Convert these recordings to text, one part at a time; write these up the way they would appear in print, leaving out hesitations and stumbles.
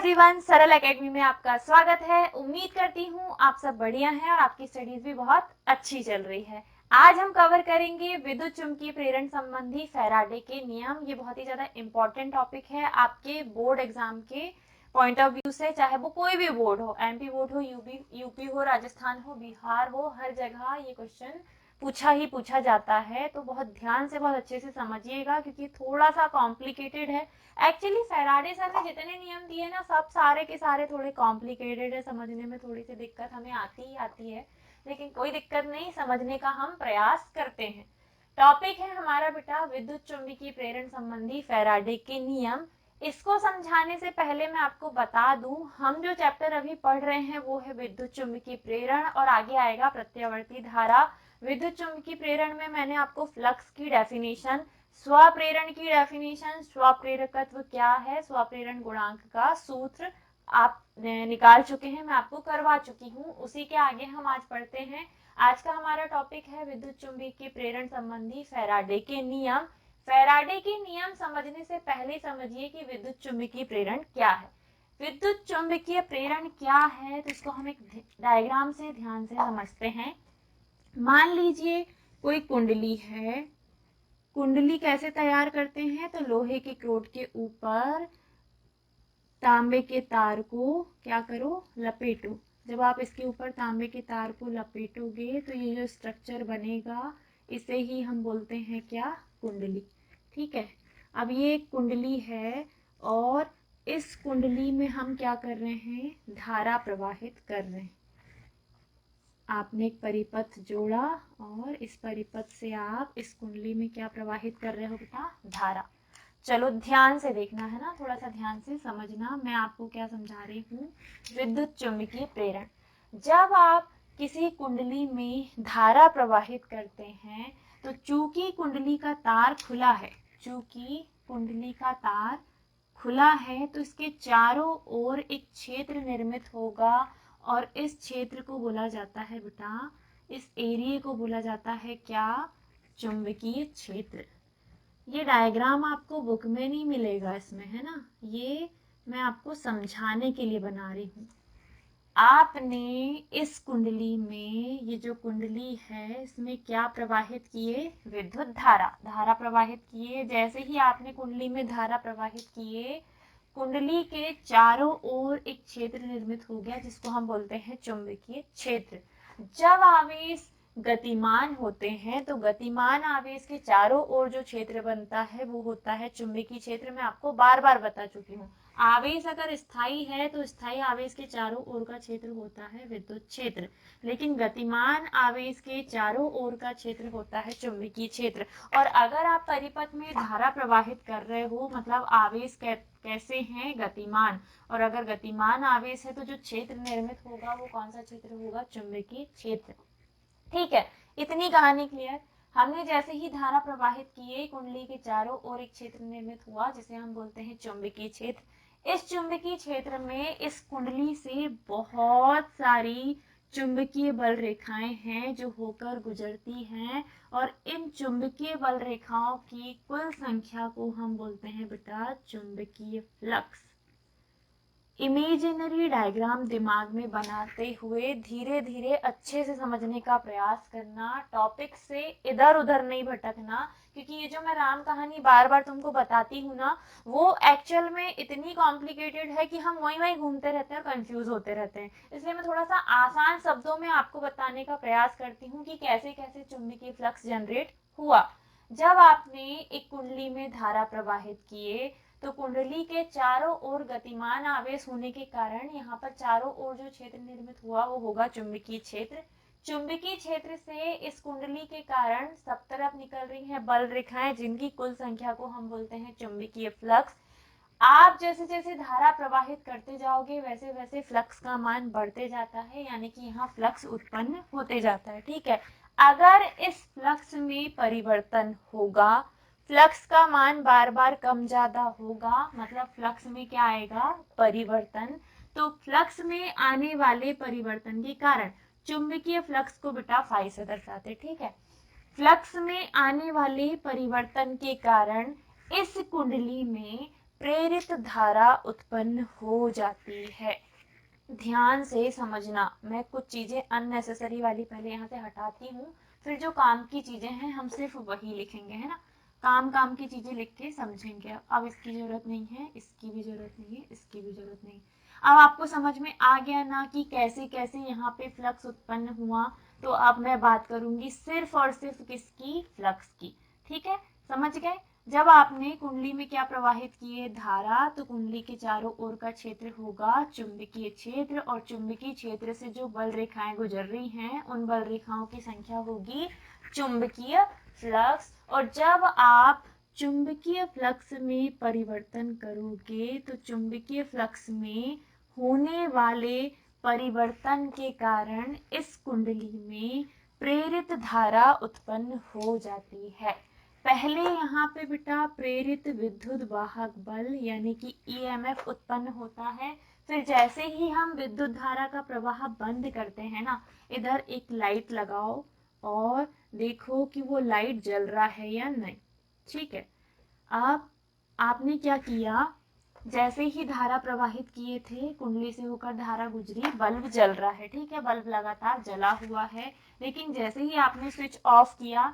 Everyone, सरल academy में आपका स्वागत है। उम्मीद करती हूँ आप सब बढ़िया हैं और आपकी स्टडीज भी बहुत अच्छी चल रही है। आज हम कवर करेंगे विद्युत चुम्बकीय प्रेरण संबंधी फैराडे के नियम। ये बहुत ही ज्यादा इंपॉर्टेंट टॉपिक है आपके बोर्ड एग्जाम के पॉइंट ऑफ व्यू से, चाहे वो कोई भी बोर्ड हो, एमपी बोर्ड हो, यूपी हो, राजस्थान हो, बिहार हो, हर जगह ये क्वेश्चन पूछा जाता है। तो बहुत ध्यान से, बहुत अच्छे से समझिएगा क्योंकि थोड़ा सा कॉम्प्लिकेटेड है। एक्चुअली फैराडे सर ने जितने नियम दिए ना, सब सारे के सारे थोड़े कॉम्प्लिकेटेड है, समझने में थोड़ी सी दिक्कत हमें आती ही आती है, लेकिन कोई दिक्कत नहीं, समझने का हम प्रयास करते हैं। टॉपिक है हमारा बेटा विद्युत चुम्बकीय प्रेरण संबंधी फैराडे के नियम। इसको समझाने से पहले मैं आपको बता दूं, हम जो चैप्टर अभी पढ़ रहे हैं वो है विद्युत चुम्बकीय प्रेरण और आगे आएगा प्रत्यावर्ती धारा। विद्युत चुम्बकीय प्रेरण में मैंने आपको फ्लक्स की डेफिनेशन, स्वप्रेरण की डेफिनेशन, स्वप्रेरकत्व क्या है, स्वप्रेरण गुणांक का सूत्र आप निकाल चुके हैं, मैं आपको करवा चुकी हूँ। उसी के आगे हम आज पढ़ते हैं। आज का हमारा टॉपिक है विद्युत चुम्बकीय प्रेरण संबंधी फैराडे के नियम। फैराडे के नियम समझने से पहले समझिए कि विद्युत चुम्बकीय प्रेरण क्या है। विद्युत चुम्बकीय प्रेरण क्या है तो इसको हम एक डायग्राम से ध्यान से समझते हैं। मान लीजिए कोई कुंडली है। कुंडली कैसे तैयार करते हैं तो लोहे के क्रोट के ऊपर तांबे के तार को क्या करो, लपेटो। जब आप इसके ऊपर तांबे के तार को लपेटोगे तो ये जो स्ट्रक्चर बनेगा इसे ही हम बोलते हैं क्या, कुंडली। ठीक है, अब ये एक कुंडली है और इस कुंडली में हम क्या कर रहे हैं, धारा प्रवाहित कर रहे हैं। आपने एक परिपथ जोड़ा और इस परिपथ से आप इस कुंडली में क्या प्रवाहित कर रहे हो बेटा, धारा। चलो ध्यान से देखना है ना, थोड़ा सा ध्यान से समझना, मैं आपको क्या समझा रही हूँ। विद्युत चुम्बकीय प्रेरण, जब आप किसी कुंडली में धारा प्रवाहित करते हैं तो चूंकि कुंडली का तार खुला है, चूंकि कुंडली का तार खुला है तो इसके चारों ओर एक क्षेत्र निर्मित होगा और इस क्षेत्र को बोला जाता है बेटा, इस एरिया को बोला जाता है क्या, चुंबकीय क्षेत्र। ये डायग्राम आपको बुक में नहीं मिलेगा, इसमें है ना, ये मैं आपको समझाने के लिए बना रही हूँ। आपने इस कुंडली में, ये जो कुंडली है इसमें क्या प्रवाहित किए, विद्युत धारा, धारा प्रवाहित किए। जैसे ही आपने कुंडली में धारा प्रवाहित किए, कुंडली के चारों ओर एक क्षेत्र निर्मित हो गया जिसको हम बोलते हैं चुंबकीय क्षेत्र। जब आवेश गतिमान होते हैं तो गतिमान आवेश के चारों ओर जो क्षेत्र बनता है वो होता है चुंबकीय क्षेत्र। मैं आपको बार बार बता चुकी हूँ, आवेश अगर स्थायी है तो स्थायी आवेश के चारों ओर का क्षेत्र होता है विद्युत क्षेत्र, लेकिन गतिमान आवेश के चारों ओर का क्षेत्र होता है चुंबकीय क्षेत्र। और अगर आप परिपथ में धारा प्रवाहित कर रहे हो, मतलब आवेश कैसे हैं, गतिमान, और अगर गतिमान आवेश है तो जो क्षेत्र निर्मित होगा वो कौन सा क्षेत्र होगा, चुंबकीय क्षेत्र। ठीक है, इतनी कहानी क्लियर। हमने जैसे ही धारा प्रवाहित किए, कुंडली के चारों ओर एक क्षेत्र निर्मित हुआ जिसे हम बोलते हैं चुंबकीय क्षेत्र। इस चुंबकीय क्षेत्र में इस कुंडली से बहुत सारी चुंबकीय बल रेखाएं हैं जो होकर गुजरती हैं और इन चुंबकीय बल रेखाओं की कुल संख्या को हम बोलते हैं बेटा चुंबकीय फ्लक्स। इमेजिनरी डायग्राम दिमाग में बनाते हुए धीरे धीरे अच्छे से समझने का प्रयास करना, टॉपिक से इधर उधर नहीं भटकना, क्योंकि ये जो मैं राम कहानी बार बार तुमको बताती हूँ ना, वो एक्चुअल में इतनी कॉम्प्लिकेटेड है कि हम वहीं वहीं घूमते रहते हैं और कंफ्यूज होते रहते हैं। इसलिए मैं थोड़ा सा आसान शब्दों में आपको बताने का प्रयास करती हूँ कि कैसे कैसे चुंबकीय फ्लक्स जनरेट हुआ। जब आपने एक कुंडली में धारा प्रवाहित किए तो कुंडली के चारों ओर गतिमान आवेश होने के कारण यहाँ पर चारों ओर जो क्षेत्र निर्मित हुआ वो होगा चुंबकीय क्षेत्र। चुंबकीय क्षेत्र से इस कुंडली के कारण सब तरफ निकल रही हैं बल रेखाएं जिनकी कुल संख्या को हम बोलते हैं चुंबकीय फ्लक्स। आप जैसे जैसे धारा प्रवाहित करते जाओगे वैसे वैसे फ्लक्स का मान बढ़ते जाता है, यानी कि यहाँ फ्लक्स उत्पन्न होते जाता है। ठीक है, अगर इस फ्लक्स में परिवर्तन होगा, फ्लक्स का मान बार बार कम ज्यादा होगा, मतलब फ्लक्स में क्या आएगा, परिवर्तन। तो फ्लक्स में आने वाले परिवर्तन के कारण, चुंबकीय फ्लक्स को बेटा फाई से दर्शाते। ठीक है, फ्लक्स में आने वाले परिवर्तन के कारण इस कुंडली में प्रेरित धारा उत्पन्न हो जाती है। ध्यान से समझना, मैं कुछ चीजें अननेसेसरी वाली पहले यहाँ से हटाती हूँ, फिर जो काम की चीजें हैं हम सिर्फ वही लिखेंगे, है ना। काम की चीजें लिख के समझेंगे। अब इसकी जरूरत नहीं है, इसकी भी जरूरत नहीं है, इसकी भी जरूरत नहीं। अब आपको समझ में आ गया ना कि कैसे कैसे यहाँ पे फ्लक्स उत्पन्न हुआ। तो अब मैं बात करूंगी सिर्फ और सिर्फ किसकी, फ्लक्स की। ठीक है, समझ गए। जब आपने कुंडली में क्या प्रवाहित किए, धारा, तो कुंडली के चारों ओर का क्षेत्र होगा चुंबकीय क्षेत्र, और चुंबकीय क्षेत्र से जो बल रेखाएं गुजर रही हैं उन बल रेखाओं की संख्या होगी चुंबकीय फ्लक्स। और जब आप चुंबकीय फ्लक्स में परिवर्तन करोगे तो चुंबकीय फ्लक्स में होने वाले परिवर्तन के कारण इस कुंडली में प्रेरित धारा उत्पन्न हो जाती है। पहले यहाँ पे बेटा प्रेरित विद्युत वाहक बल यानी कि ईएमएफ उत्पन्न होता है। फिर जैसे ही हम विद्युत धारा का प्रवाह बंद करते हैं ना, इधर एक लाइट लगाओ और देखो कि वो लाइट जल रहा है या नहीं। ठीक है, अब आपने क्या किया, जैसे ही धारा प्रवाहित किए थे, कुंडली से होकर धारा गुजरी, बल्ब जल रहा है। ठीक है, बल्ब लगातार जला हुआ है, लेकिन जैसे ही आपने स्विच ऑफ किया,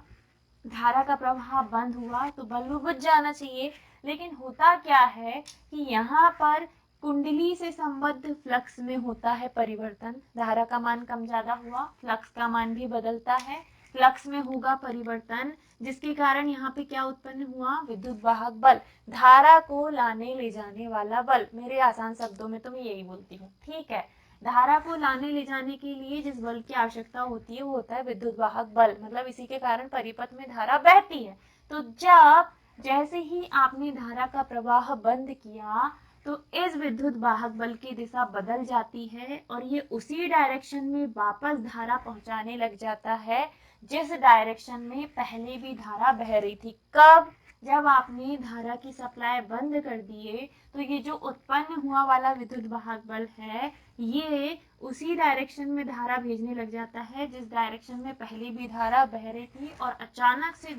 धारा का प्रवाह बंद हुआ, तो बल्ब बुझ जाना चाहिए। लेकिन होता क्या है कि यहाँ पर कुंडली से संबद्ध फ्लक्स में होता है परिवर्तन। धारा का मान कम ज्यादा हुआ, फ्लक्स का मान भी बदलता है, फ्लक्स में होगा परिवर्तन, जिसके कारण यहाँ पे क्या उत्पन्न हुआ, विद्युत वाहक बल, धारा को लाने ले जाने वाला बल। मेरे आसान शब्दों में तो मैं यही बोलती हूँ। ठीक है, धारा को लाने ले जाने के लिए जिस बल की आवश्यकता होती है वो होता है विद्युत वाहक बल, मतलब इसी के कारण परिपथ में धारा बहती है। तो जब जैसे ही आपने धारा का प्रवाह बंद किया तो इस विद्युत वाहक बल की दिशा बदल जाती है और ये उसी डायरेक्शन में वापस धारा पहुंचाने लग जाता है जिस डायरेक्शन में पहले भी धारा बह रही थी। कब, जब आपने धारा की सप्लाई बंद कर दिए तो ये जो उत्पन्न हुआ वाला विद्युत वाहक बल है ये उसी डायरेक्शन में धारा भेजने लग जाता है जिस डायरेक्शन में पहले भी धारा बह रही थी, और अचानक से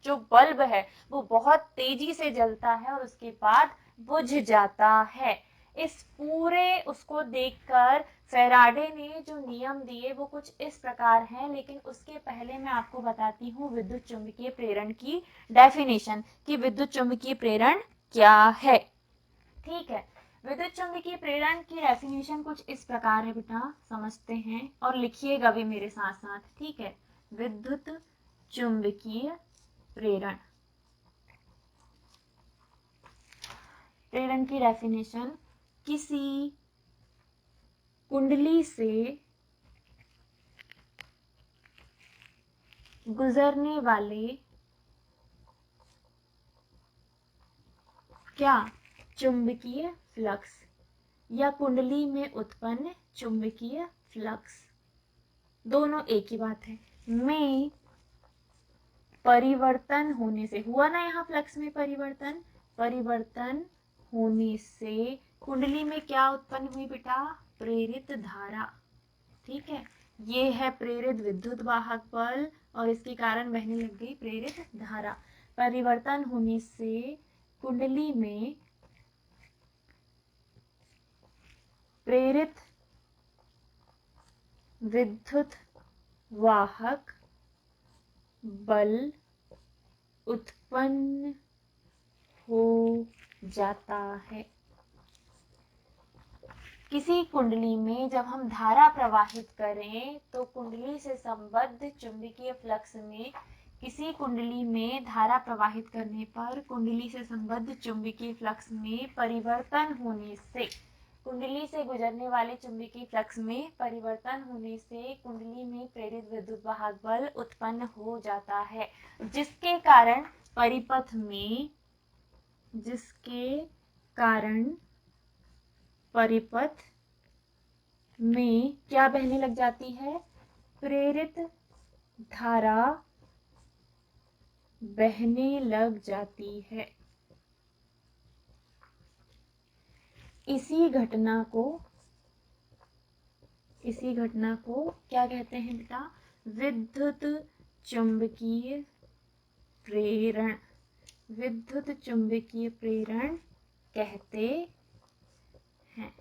जो बल्ब है वो बहुत तेजी से जलता है और उसके बाद बुझ जाता है। इस पूरे उसको देखकर फैराडे ने जो नियम दिए वो कुछ इस प्रकार हैं, लेकिन उसके पहले मैं आपको बताती हूँ विद्युत चुंबकीय प्रेरण की डेफिनेशन कि विद्युत चुंबकीय प्रेरण क्या है। ठीक है, विद्युत चुंबकीय प्रेरण की डेफिनेशन कुछ इस प्रकार है बेटा, समझते हैं और लिखिएगा भी मेरे साथ साथ। ठीक है, विद्युत चुंबकीय प्रेरण, प्रेरण की डेफिनेशन, किसी कुंडली से गुजरने वाले क्या, चुंबकीय फ्लक्स या कुंडली में उत्पन्न चुंबकीय फ्लक्स, दोनों एक ही बात है, में परिवर्तन होने से, हुआ ना यहाँ फ्लक्स में परिवर्तन, परिवर्तन होने से कुंडली में क्या उत्पन्न हुई बेटा, प्रेरित धारा। ठीक है, ये है प्रेरित विद्युत वाहक बल और इसके कारण बहने लग गई प्रेरित धारा। परिवर्तन होने से कुंडली में प्रेरित विद्युत वाहक बल उत्पन्न हो जाता है। किसी कुंडली में जब हम धारा प्रवाहित करें तो कुंडली से संबद्ध चुंबकीय फ्लक्स में, किसी कुंडली में धारा प्रवाहित करने पर कुंडली से संबद्ध चुंबकीय फ्लक्स में परिवर्तन होने से, कुंडली से गुजरने वाले चुंबकीय फ्लक्स में परिवर्तन होने से कुंडली में प्रेरित विद्युत वाहक बल उत्पन्न हो जाता है, जिसके कारण परिपथ में, जिसके कारण परिपथ में क्या बहने लग जाती है, प्रेरित धारा बहने लग जाती है। इसी घटना को क्या कहते हैं बेटा, विद्युत चुंबकीय प्रेरण, विद्युत चुंबकीय प्रेरण कहते हैं।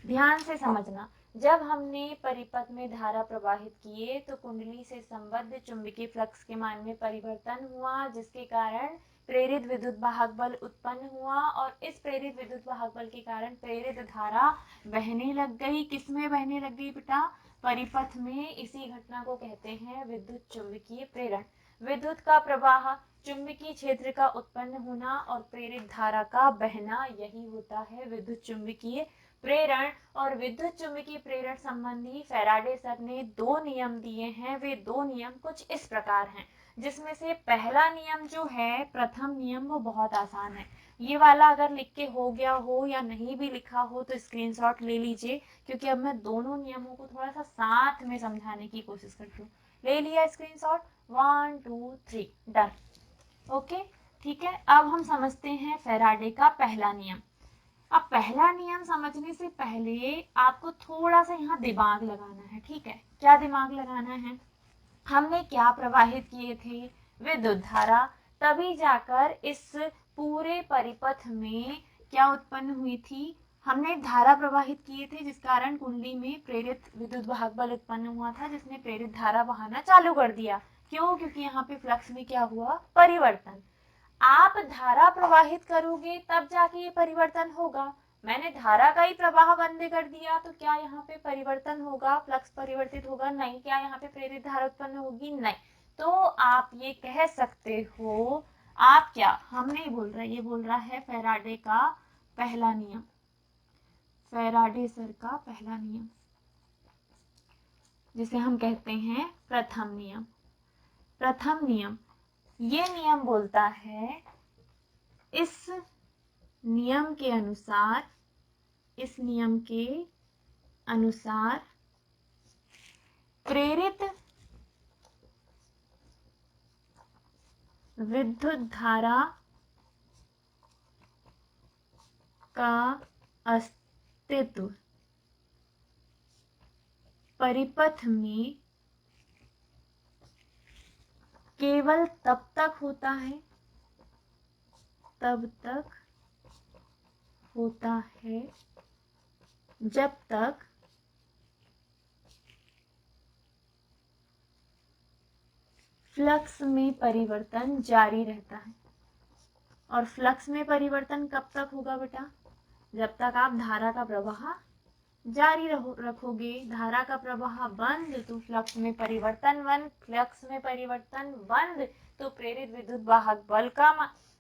ध्यान से समझना, जब हमने परिपथ में धारा प्रवाहित किए तो कुंडली से संबद्ध चुंबकीय फ्लक्स के मान में परिवर्तन हुआ, जिसके कारण प्रेरित विद्युत वाहक बल उत्पन्न हुआ और इस प्रेरित विद्युत वाहक बल के कारण प्रेरित धारा बहने लग गई। किसमें बहने लग गई बेटा? परिपथ में। इसी घटना को कहते हैं विद्युत चुंबकीय प्रेरण। विद्युत का प्रवाह, चुंबकीय क्षेत्र का उत्पन्न होना और प्रेरित धारा का बहना, यही होता है विद्युत चुंबकीय प्रेरण। और विद्युत चुंबकीय प्रेरण संबंधी फैराडे सर ने 2 नियम दिए हैं। वे 2 नियम कुछ इस प्रकार हैं, जिसमें से पहला नियम जो है, प्रथम नियम, वो बहुत आसान है। ये वाला अगर लिख के हो गया हो या नहीं भी लिखा हो तो स्क्रीनशॉट ले लीजिए, क्योंकि अब मैं दोनों नियमों को थोड़ा सा साथ में समझाने की कोशिश करती हूँ। ले लिया स्क्रीनशॉट? 1 2 3 डन। ओके, ठीक है। अब हम समझते हैं फैराडे का पहला नियम। अब पहला नियम समझने से पहले आपको थोड़ा सा यहाँ दिमाग लगाना है, ठीक है? क्या दिमाग लगाना है? हमने क्या प्रवाहित किए थे? विद्युत धारा। तभी जाकर इस पूरे परिपथ में क्या उत्पन्न हुई थी? हमने धारा प्रवाहित किए थे, जिस कारण कुंडली में प्रेरित विद्युत वाहक बल उत्पन्न हुआ था, जिसने प्रेरित धारा बहाना चालू कर दिया। क्यों? क्योंकि यहाँ पे फ्लक्स में क्या हुआ? परिवर्तन। आप धारा प्रवाहित करोगे तब जाके ये परिवर्तन होगा। मैंने धारा का ही प्रवाह बंद कर दिया तो क्या यहाँ पे परिवर्तन होगा? फ्लक्स परिवर्तित होगा? नहीं। क्या यहाँ पे प्रेरित धारा उत्पन्न होगी? नहीं। तो आप ये कह सकते हो, आप क्या, हम नहीं बोल रहे, ये बोल रहा है फैराडे का पहला नियम, फैराडे सर का पहला नियम, जिसे हम कहते हैं प्रथम नियम। प्रथम नियम, ये नियम बोलता है, इस नियम के अनुसार, इस नियम के अनुसार प्रेरित विद्युत धारा का अस्तित्व परिपथ में केवल तब तक होता है, तब तक होता है जब तक फ्लक्स में परिवर्तन जारी रहता है। और फ्लक्स में परिवर्तन कब तक होगा बेटा? जब तक आप धारा का प्रवाह जारी रखोगे। धारा का प्रवाह बंद तो फ्लक्स में परिवर्तन बंद, फ्लक्स में परिवर्तन बंद तो प्रेरित विद्युत वाहक बल का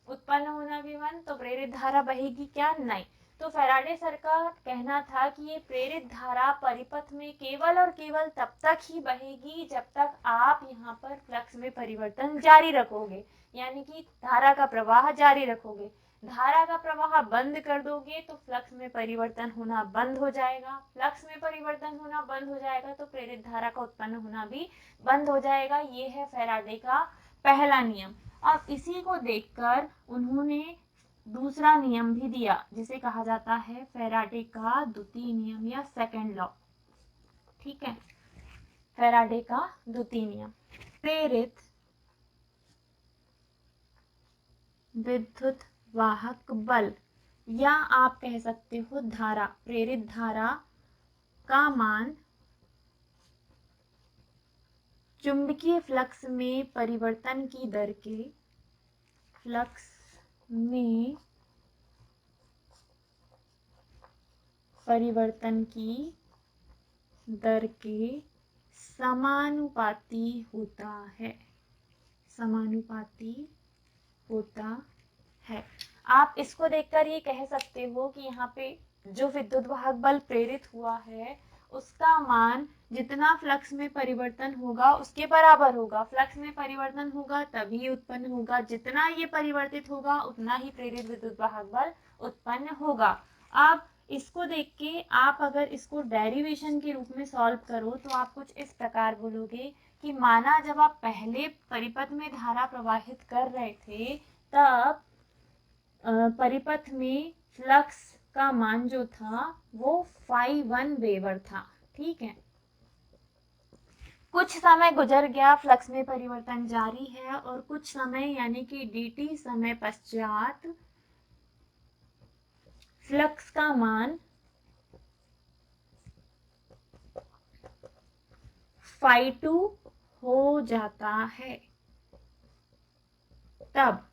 उत्पन्न होना भी बंद, तो प्रेरित धारा बहेगी क्या? नहीं। तो फैराडे सर का कहना था कि ये प्रेरित धारा परिपथ में केवल और केवल तब तक ही बहेगी जब तक आप यहाँ पर फ्लक्स में परिवर्तन जारी रखोगे, यानी कि धारा का प्रवाह जारी रखोगे। धारा का प्रवाह बंद कर दोगे तो फ्लक्स में परिवर्तन होना बंद हो जाएगा। फ्लक्स में परिवर्तन होना बंद हो जाएगा तो प्रेरित धारा का उत्पन्न होना भी बंद हो जाएगा। ये है फैराडे का पहला नियम। अब इसी को देखकर उन्होंने दूसरा नियम भी दिया, जिसे कहा जाता है फैराडे का द्वितीय नियम या सेकंड लॉ। ठीक है, फैराडे का द्वितीय नियम, प्रेरित विद्युत वाहक बल, या आप कह सकते हो धारा, प्रेरित धारा का मान चुंबकीय फ्लक्स में परिवर्तन की दर के, फ्लक्स में परिवर्तन की दर के समानुपाती होता है, समानुपाती होता है। आप इसको देखकर ये कह सकते हो कि यहाँ पे जो विद्युत वाहक बल प्रेरित हुआ है उसका मान जितना फ्लक्स में परिवर्तन होगा उसके बराबर होगा। फ्लक्स में परिवर्तन होगा तभी उत्पन्न होगा, जितना ये परिवर्तित होगा उतना ही प्रेरित विद्युत वाहक बल उत्पन्न होगा। अब इसको देख के आप अगर इसको डेरिवेशन के रूप में सॉल्व करो तो आप कुछ इस प्रकार बोलोगे कि माना जब आप पहले परिपथ में धारा प्रवाहित कर रहे थे तब परिपथ में फ्लक्स का मान जो था वो φ1 वेबर था। ठीक है, कुछ समय गुजर गया, फ्लक्स में परिवर्तन जारी है और कुछ समय यानी कि dt समय पश्चात फ्लक्स का मान phi2 हो जाता है। तब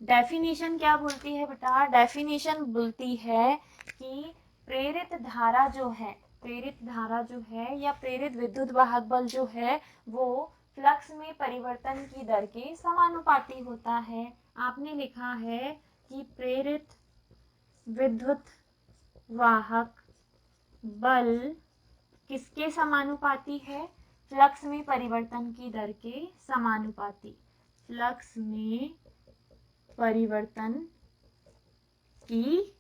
डेफिनेशन क्या बोलती है बेटा? डेफिनेशन बोलती है कि प्रेरित धारा जो है या प्रेरित विद्युत वाहक बल जो है वो फ्लक्स में परिवर्तन की दर के समानुपाती होता है। आपने लिखा है कि प्रेरित विद्युत वाहक बल किसके समानुपाती है? फ्लक्स में परिवर्तन की दर के समानुपाती। फ्लक्स में परिवर्तन की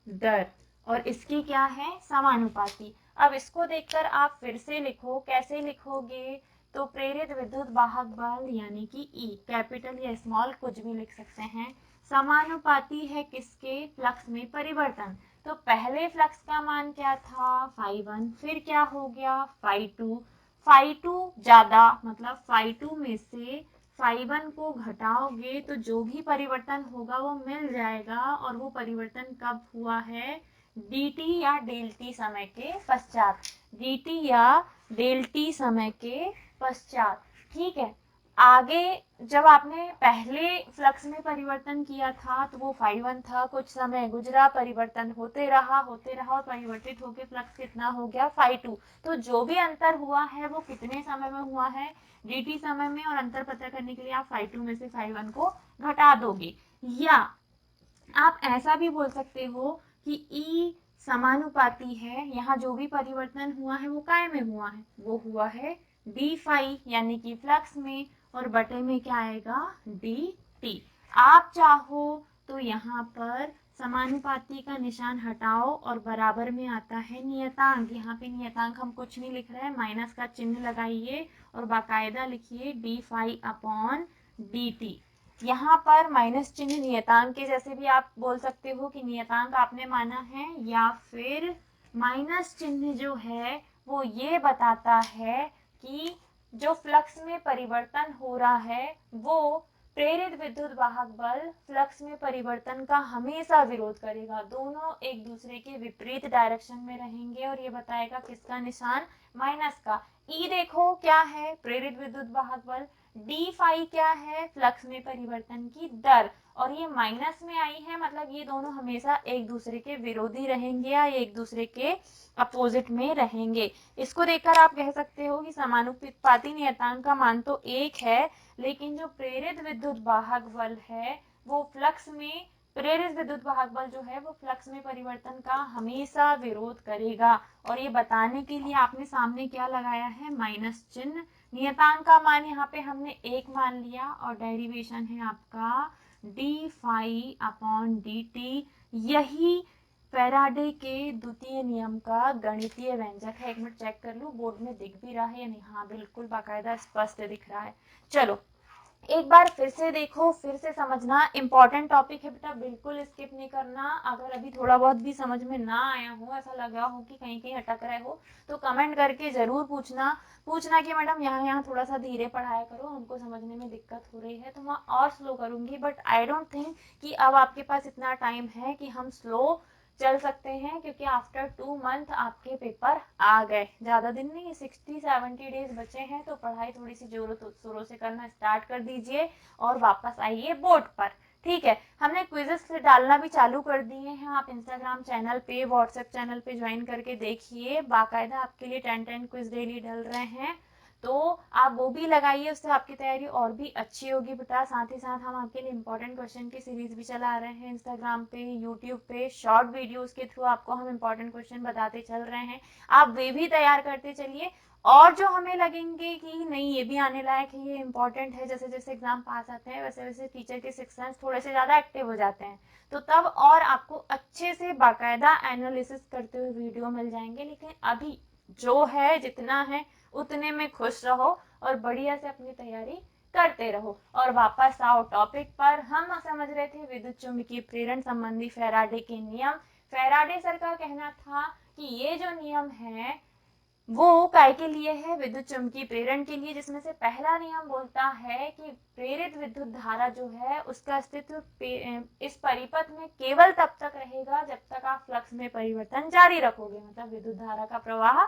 दर और इसकी क्या है? समानुपाती। अब इसको देखकर आप फिर से लिखो, कैसे लिखोगे? तो प्रेरित विद्युत वाहक बल यानी कि E, कैपिटल या स्मॉल कुछ भी लिख सकते हैं, समानुपाती है किसके? फ्लक्स में परिवर्तन। तो पहले फ्लक्स का मान क्या था? phi1, फिर क्या हो गया? phi2। phi2 ज्यादा मतलब phi2 में से phi1 को घटाओगे तो जो भी परिवर्तन होगा वो मिल जाएगा, और वो परिवर्तन कब हुआ है? dt या डेल्टी समय के पश्चात। dt या डेल्टी समय के पश्चात, ठीक है। आगे जब आपने पहले फ्लक्स में परिवर्तन किया था तो वो phi1 था, कुछ समय गुजरा, परिवर्तन होते रहा और परिवर्तित होकर फ्लक्स कितना हो गया? phi2। तो जो भी अंतर हुआ है वो कितने समय में हुआ है? dt समय में, और अंतर पता करने के लिए आप phi2 में से phi1 को घटा दोगे। या आप ऐसा भी बोल सकते हो कि E समानुपाती है, यहाँ जो भी परिवर्तन हुआ है वो काय में हुआ है? वो हुआ है d phi यानी कि फ्लक्स में, और बटे में क्या आएगा? dt। आप चाहो तो यहाँ पर समानुपाती का निशान हटाओ और बराबर में आता है नियतांक। यहाँ पे नियतांक हम कुछ नहीं लिख रहे हैं, माइनस का चिन्ह लगाइए और बाकायदा लिखिए d phi अपॉन dt। यहाँ पर माइनस चिन्ह नियतांक के जैसे भी आप बोल सकते हो कि नियतांक आपने माना है, या फिर माइनस चिन्ह जो है वो ये बताता है कि जो फ्लक्स में परिवर्तन हो रहा है वो प्रेरित विद्युत वाहक बल फ्लक्स में परिवर्तन का हमेशा विरोध करेगा। दोनों एक दूसरे के विपरीत डायरेक्शन में रहेंगे, और ये बताएगा किसका निशान? माइनस का। ई देखो क्या है? प्रेरित विद्युत वाहक बल। डी फाई क्या है? फ्लक्स में परिवर्तन की दर, और ये माइनस में आई है, मतलब ये दोनों हमेशा एक दूसरे के विरोधी रहेंगे या एक दूसरे के अपोजिट में रहेंगे। इसको देखकर आप कह सकते हो कि समानुपाती नियतांक का मान तो एक है, लेकिन जो प्रेरित विद्युत वाहक बल है वो फ्लक्स में प्रेरित विद्युत वाहक बल जो है वो फ्लक्स में परिवर्तन का हमेशा विरोध करेगा। और ये बताने के लिए आपने सामने क्या लगाया है? माइनस चिन्ह। नियतांक का मान यहाँ पे हमने एक मान लिया, और डेरिवेशन है आपका d phi upon d t. यही फैराडे के द्वितीय नियम का गणितीय व्यंजक है। एक मिनट चेक कर लूं बोर्ड में दिख भी रहा है या नहीं। हाँ बिल्कुल बाकायदा स्पष्ट दिख रहा है। चलो एक बार फिर से देखो, फिर से समझना। इंपॉर्टेंट टॉपिक है बेटा, बिल्कुल स्किप नहीं करना। अगर अभी थोड़ा बहुत भी समझ में ना आया हो, ऐसा लगा हो कि कहीं कहीं अटक रहे हो, तो कमेंट करके जरूर पूछना कि मैडम यहाँ थोड़ा सा धीरे पढ़ाया करो, हमको समझने में दिक्कत हो रही है, तो मैं और स्लो करूंगी। बट आई डोंट थिंक कि अब आपके पास इतना टाइम है कि हम स्लो चल सकते हैं, क्योंकि आफ्टर 2 मंथ आपके पेपर आ गए। ज्यादा दिन नहीं, 60-70 डेज बचे हैं, तो पढ़ाई थोड़ी सी जोरों शोरों से करना स्टार्ट कर दीजिए और वापस आइए बोर्ड पर। ठीक है, हमने क्विजेस डालना भी चालू कर दिए हैं। आप इंस्टाग्राम चैनल पे, व्हाट्सएप चैनल पे ज्वाइन करके देखिए, बाकायदा आपके लिए 10 क्विज डेली डल रहे हैं, तो आप वो भी लगाइए, उससे आपकी तैयारी और भी अच्छी होगी बेटा। साथ ही साथ हम आपके लिए इंपॉर्टेंट क्वेश्चन की सीरीज भी चला रहे हैं इंस्टाग्राम पे, यूट्यूब पे, शॉर्ट वीडियोस के थ्रू आपको हम इंपॉर्टेंट क्वेश्चन बताते चल रहे हैं। आप वे भी तैयार करते चलिए, और जो हमें लगेंगे कि नहीं ये भी आने लायक है, ये इंपॉर्टेंट है, जैसे जैसे एग्जाम पास आते हैं वैसे वैसे टीचर के सिक्स सेंस थोड़े से ज्यादा एक्टिव हो जाते हैं, तो तब और आपको अच्छे से बाकायदा एनालिसिस करते हुए वीडियो मिल जाएंगे। लेकिन अभी जो है जितना है उतने में खुश रहो और बढ़िया से अपनी तैयारी करते रहो। और वापस आओ टॉपिक पर। हम समझ रहे थे विद्युत चुम्बकीय प्रेरण संबंधी फैराडे के नियम। फैराडे सर का कहना था कि ये जो नियम है वो काय के लिए है, विद्युत चुम्बकीय प्रेरण के लिए, जिसमें से पहला नियम बोलता है कि प्रेरित विद्युत धारा जो है उसका अस्तित्व इस परिपथ में केवल तब तक रहेगा जब तक आप फ्लक्स में परिवर्तन जारी रखोगे, मतलब विद्युत धारा का प्रवाह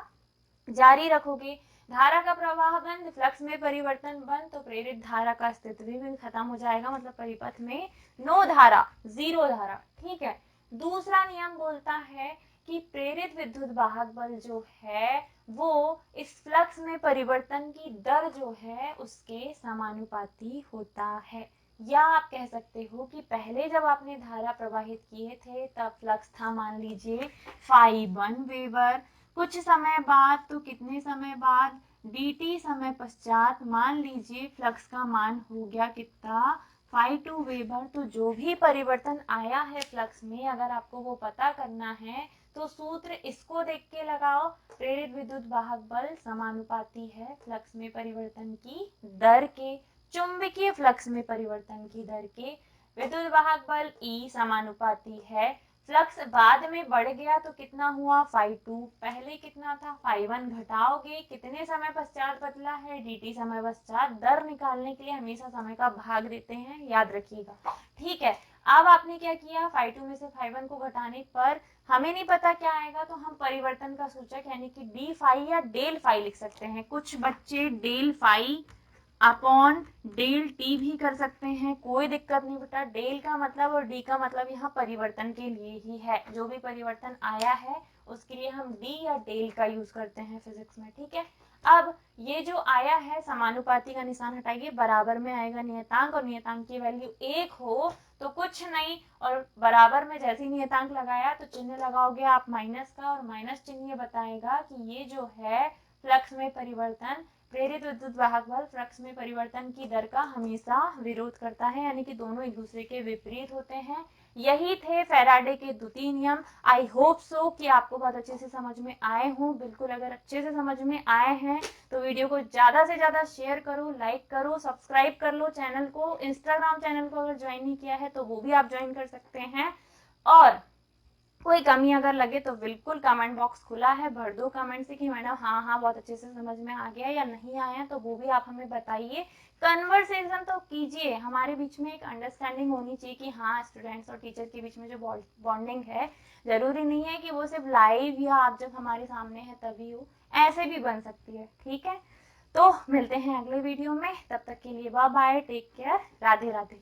जारी रखोगे। धारा का प्रवाह बंद, फ्लक्स में परिवर्तन बंद, तो प्रेरित धारा का अस्तित्व भी खत्म हो जाएगा, मतलब परिपथ में नो धारा, जीरो धारा। ठीक है। दूसरा नियम बोलता है कि प्रेरित विद्युत वाहक बल जो है वो इस फ्लक्स में परिवर्तन की दर जो है उसके समानुपाती होता है। या आप कह सकते हो कि पहले जब आपने धारा प्रवाहित किए थे तब फ्लक्स था मान लीजिए φ1 वेबर, कुछ समय बाद, तो कितने समय बाद, dt समय पश्चात मान लीजिए फ्लक्स का मान हो गया कितना, φ2 वेबर। तो जो भी परिवर्तन आया है फ्लक्स में, अगर आपको वो पता करना है तो सूत्र इसको देख के लगाओ, प्रेरित विद्युत वाहक बल समानुपाती है फ्लक्स में परिवर्तन की दर के, चुंबकीय फ्लक्स में परिवर्तन की दर के। विद्युत वाहक बल E समानुपाती है, फ्लक्स बाद में बढ़ गया तो कितना हुआ φ2, पहले कितना था φ1, घटाओगे कितने समय पश्चात बदला है dt समय पश्चात। दर निकालने के लिए हमेशा समय का भाग देते हैं, याद रखिएगा। ठीक है। अब आपने क्या किया, φ2 में से φ1 को घटाने पर हमें नहीं पता क्या आएगा, तो हम परिवर्तन का सूचक यानी कि डी फाई या डेल फाई लिख सकते हैं। कुछ बच्चे del phi upon del t भी कर सकते हैं, कोई दिक्कत नहीं बेटा। डेल का मतलब और डी का मतलब यहाँ परिवर्तन के लिए ही है, जो भी परिवर्तन आया है उसके लिए हम डी या डेल का यूज करते हैं फिजिक्स में। ठीक है। अब ये जो आया है समानुपाती का निशान हटाइए, बराबर में आएगा नियतांक, और नियतांक की वैल्यू 1 हो तो कुछ नहीं, और बराबर में जैसे ही नियतांक लगाया तो चिन्ह लगाओगे आप माइनस का, और माइनस चिन्ह ये बताएगा कि ये जो है फ्लक्स में परिवर्तन, प्रेरित विद्युत वाहक बल फ्लक्स में परिवर्तन की दर का हमेशा विरोध करता है, यानी कि दोनों एक दूसरे के विपरीत होते हैं। यही थे फैराडे के द्वितीय नियम। आई होप सो कि आपको बहुत अच्छे से समझ में आए हों। बिल्कुल अगर अच्छे से समझ में आए हैं तो वीडियो को ज्यादा से ज्यादा शेयर करो, लाइक करो, सब्सक्राइब कर लो चैनल को। इंस्टाग्राम चैनल को अगर ज्वाइन नहीं किया है तो वो भी आप ज्वाइन कर सकते हैं। और कोई कमी अगर लगे तो बिल्कुल कमेंट बॉक्स खुला है, भर दो कमेंट से कि मैडम हाँ बहुत अच्छे से समझ में आ गया, या नहीं आया तो वो भी आप हमें बताइए। कन्वर्सेशन तो कीजिए, हमारे बीच में एक अंडरस्टैंडिंग होनी चाहिए कि हाँ स्टूडेंट्स और टीचर के बीच में जो बॉन्डिंग है, जरूरी नहीं है कि वो सिर्फ लाइव या आप जब हमारे सामने है तभी हो, ऐसे भी बन सकती है। ठीक है। तो मिलते हैं अगले वीडियो में, तब तक के लिए bye bye, take care, Radhe Radhe.